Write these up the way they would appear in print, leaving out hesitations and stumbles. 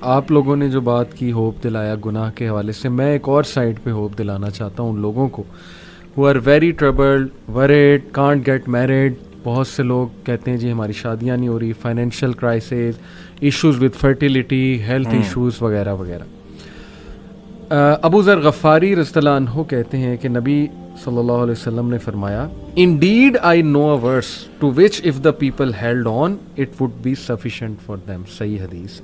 آپ لوگوں نے جو بات کی ہوپ دلایا گناہ کے حوالے سے، میں ایک اور سائڈ پہ ہوپ دلانا چاہتا ہوں ان لوگوں کو who are very troubled, worried, can't get married. بہت سے لوگ کہتے ہیں جی ہماری شادیاں نہیں ہو رہی، financial crisis, issues with fertility, health issues وغیرہ وغیرہ. ابو ذر غفاری رضی اللہ عنہ کہتے ہیں کہ نبی صلی اللہ علیہ وسلم نے فرمایا Indeed I know a verse to which if the people held on it would be sufficient for them. صحیح حدیث.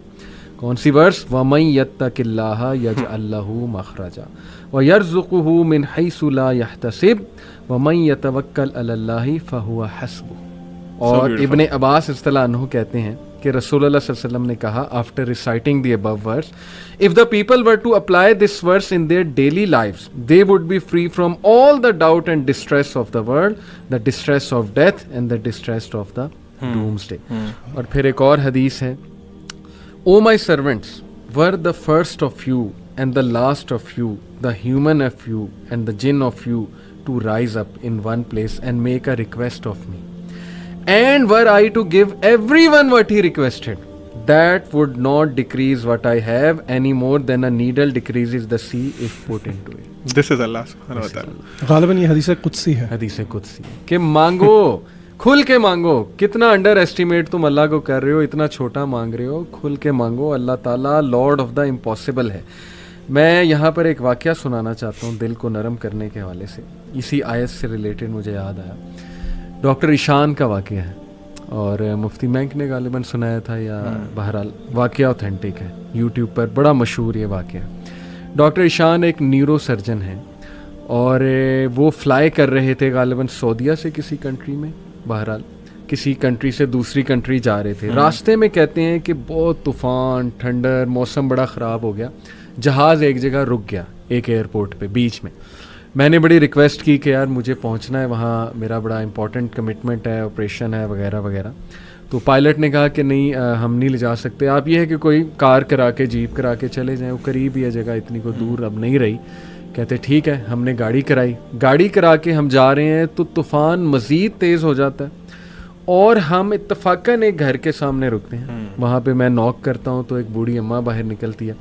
کون سی ورس؟ وَمَن يَتَّقِ اللَّهَ يَجْعَل لَّهُ مَخْرَجًا وَيَرْزُقْهُ مِنْ حَيْثُ لَا يَحْتَسِبُ وَمَن يَتَوَكَّلْ عَلَى اللَّهِ فَهُوَ حَسْبُهُ. اور ابن عباس رضی اللہ عنہ کہتے ہیں کہ رسول اللہ صلی اللہ علیہ وسلم نے کہا after reciting the above verse, if the people were to apply this verse in their daily lives, they would be free from all the doubt and distress of the world, the distress of death and the distress of the doomsday. اور پھر ایک اور حدیث ہے O my servants, were the first of you and the last of you, the human of you and the jinn of you, to rise up in one place and make a request of me. And were I to give everyone what he requested, that would not decrease what I have any more than a needle decreases the sea if put into it. This is Allah subhanahu wa ta'ala. غالباً یہ حدیث قدسی ہے. حدیث قدسی کہ مانگو، کھل کے مانگو. کتنا انڈر ایسٹیمیٹ تم اللہ کو کر رہے ہو، اتنا چھوٹا مانگ رہے ہو. کھل کے مانگو. اللہ تعالیٰ لارڈ آف دا امپاسبل ہے. میں یہاں پر ایک واقعہ سنانا چاہتا ہوں دل کو نرم کرنے کے حوالے سے. اسی آیت سے ریلیٹڈ مجھے یاد آیا. ڈاکٹر ایشان کا واقعہ ہے اور مفتی مینک نے غالباً سنایا تھا، یا بہرحال واقعہ اوتھینٹک ہے، یوٹیوب پر بڑا مشہور یہ واقعہ. ڈاکٹر ایشان ایک نیورو سرجن ہیں اور وہ فلائی کر رہے تھے غالباً سعودیہ سے کسی کنٹری میں، بہرحال کسی کنٹری سے دوسری کنٹری جا رہے تھے. راستے میں کہتے ہیں کہ بہت طوفان، ٹھنڈر، موسم بڑا خراب ہو گیا. جہاز ایک جگہ رک گیا، ایک ایئرپورٹ پہ بیچ میں. میں نے بڑی ریکویسٹ کی کہ یار مجھے پہنچنا ہے وہاں، میرا بڑا امپورٹنٹ کمٹمنٹ ہے، آپریشن ہے وغیرہ وغیرہ. تو پائلٹ نے کہا کہ نہیں ہم نہیں لے جا سکتے، آپ یہ ہے کہ کوئی کار کرا کے، جیپ کرا کے چلے جائیں، وہ قریب ہی ہے جگہ، اتنی کو دور اب نہیں رہی. کہتے ٹھیک ہے. ہم نے گاڑی کرائی، گاڑی کرا کے ہم جا رہے ہیں تو طوفان مزید تیز ہو جاتا ہے اور ہم اتفاقاً ایک گھر کے سامنے رکتے ہیں. وہاں پہ میں نوک کرتا ہوں تو ایک بوڑھی اماں باہر نکلتی ہے،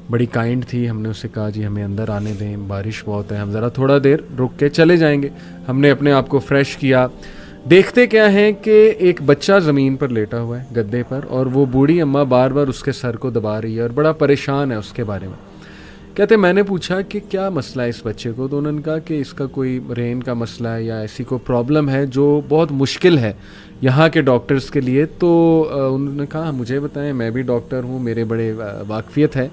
بڑی کائنڈ تھی. ہم نے اسے کہا جی ہمیں اندر آنے دیں، بارش بہت ہے، ہم ذرا تھوڑا دیر رک کے چلے جائیں گے. ہم نے اپنے آپ کو فریش کیا. دیکھتے کیا ہیں کہ ایک بچہ زمین پر لیٹا ہوا ہے گدے پر، اور وہ بوڑھی اماں بار بار اس کے سر کو دبا رہی ہے اور بڑا پریشان ہے اس کے بارے میں. کہتے میں نے پوچھا کہ کیا مسئلہ ہے اس بچے کو، تو انہوں نے کہا کہ اس کا کوئی برین کا مسئلہ ہے یا ایسی کوئی پرابلم ہے جو بہت مشکل ہے یہاں کے ڈاکٹرز کے لیے. تو انہوں نے کہا مجھے بتائیں، میں بھی ڈاکٹر ہوں، میرے بڑے واقفیت ہے.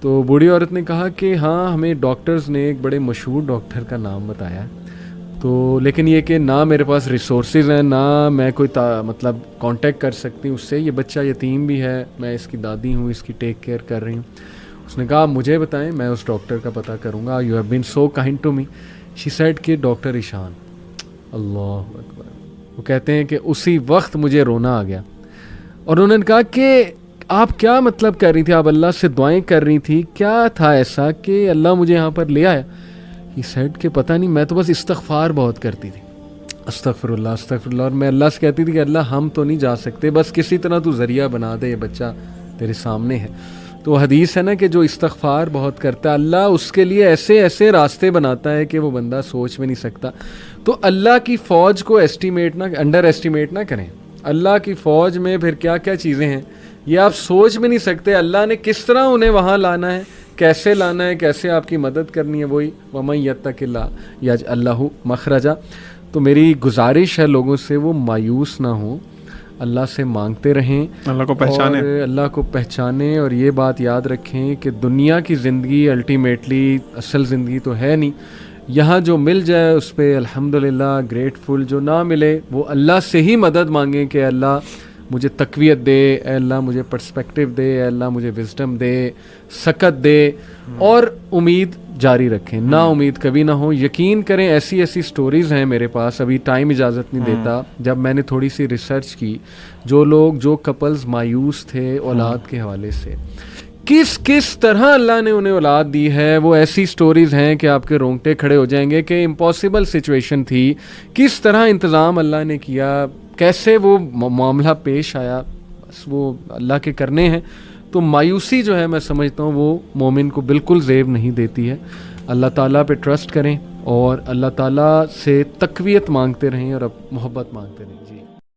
تو بوڑھی عورت نے کہا کہ ہاں ہمیں ڈاکٹرز نے ایک بڑے مشہور ڈاکٹر کا نام بتایا ہے، تو لیکن یہ کہ نہ میرے پاس ریسورسز ہیں، نہ میں کوئی مطلب کانٹیکٹ کر سکتی ہوں اس سے. یہ بچہ یتیم بھی ہے، میں اس کی دادی ہوں، اس کی ٹیک کیئر کر رہی ہوں. اس نے کہا مجھے بتائیں، میں اس ڈاکٹر کا پتہ کروں گا. You have been so kind to me. She said کہ ڈاکٹر ایشان. اللہ اکبر. وہ کہتے ہیں کہ اسی وقت مجھے رونا آ گیا. اور انہوں نے کہا کہ آپ کیا مطلب کر رہی تھی، آپ اللہ سے دعائیں کر رہی تھی، کیا تھا ایسا کہ اللہ مجھے یہاں پر لے آیا؟ ہی سیڈ کہ پتہ نہیں، میں تو بس استغفار بہت کرتی تھی، استغفر اللہ استغفر اللہ. اور میں اللہ سے کہتی تھی کہ اللہ ہم تو نہیں جا سکتے، بس کسی طرح تو ذریعہ بنا دے، یہ بچہ تیرے سامنے ہے. تو حدیث ہے نا کہ جو استغفار بہت کرتا ہے اللہ اس کے لیے ایسے ایسے راستے بناتا ہے کہ وہ بندہ سوچ میں نہیں سکتا. تو اللہ کی فوج کو انڈر ایسٹیمیٹ نہ کریں. اللہ کی فوج میں پھر کیا کیا چیزیں ہیں یہ آپ سوچ بھی نہیں سکتے. اللہ نے کس طرح انہیں وہاں لانا ہے، کیسے لانا ہے، کیسے آپ کی مدد کرنی ہے. وہی وَمَن يَتَّقِ اللَّهَ يَجْعَل لَّهُ مَخْرَجًا. تو میری گزارش ہے لوگوں سے وہ مایوس نہ ہوں، اللہ سے مانگتے رہیں، اللہ کو پہچانیں، اور اللہ کو پہچانیں. اور یہ بات یاد رکھیں کہ دنیا کی زندگی الٹیمیٹلی اصل زندگی تو ہے نہیں. یہاں جو مل جائے اس پہ الحمدللہ گریٹفل، جو نہ ملے وہ اللہ سے ہی مدد مانگیں کہ اللہ مجھے تقویت دے، اے اللہ مجھے پرسپیکٹیو دے، اے اللہ مجھے وزڈم دے، سکت دے. اور امید جاری رکھیں، نا امید کبھی نہ ہو. یقین کریں ایسی ایسی سٹوریز ہیں میرے پاس، ابھی ٹائم اجازت نہیں دیتا. جب میں نے تھوڑی سی ریسرچ کی، جو کپلز مایوس تھے اولاد کے حوالے سے، کس طرح اللہ نے انہیں اولاد دی ہے، وہ ایسی سٹوریز ہیں کہ آپ کے رونگٹے کھڑے ہو جائیں گے کہ امپاسبل سچویشن تھی، کس طرح انتظام اللہ نے کیا، کیسے وہ معاملہ پیش آیا. بس وہ اللہ کے کرنے ہیں. تو مایوسی جو ہے میں سمجھتا ہوں وہ مومن کو بالکل زیب نہیں دیتی ہے. اللہ تعالیٰ پہ ٹرسٹ کریں اور اللہ تعالیٰ سے تقویت مانگتے رہیں اور اب محبت مانگتے رہیں. جی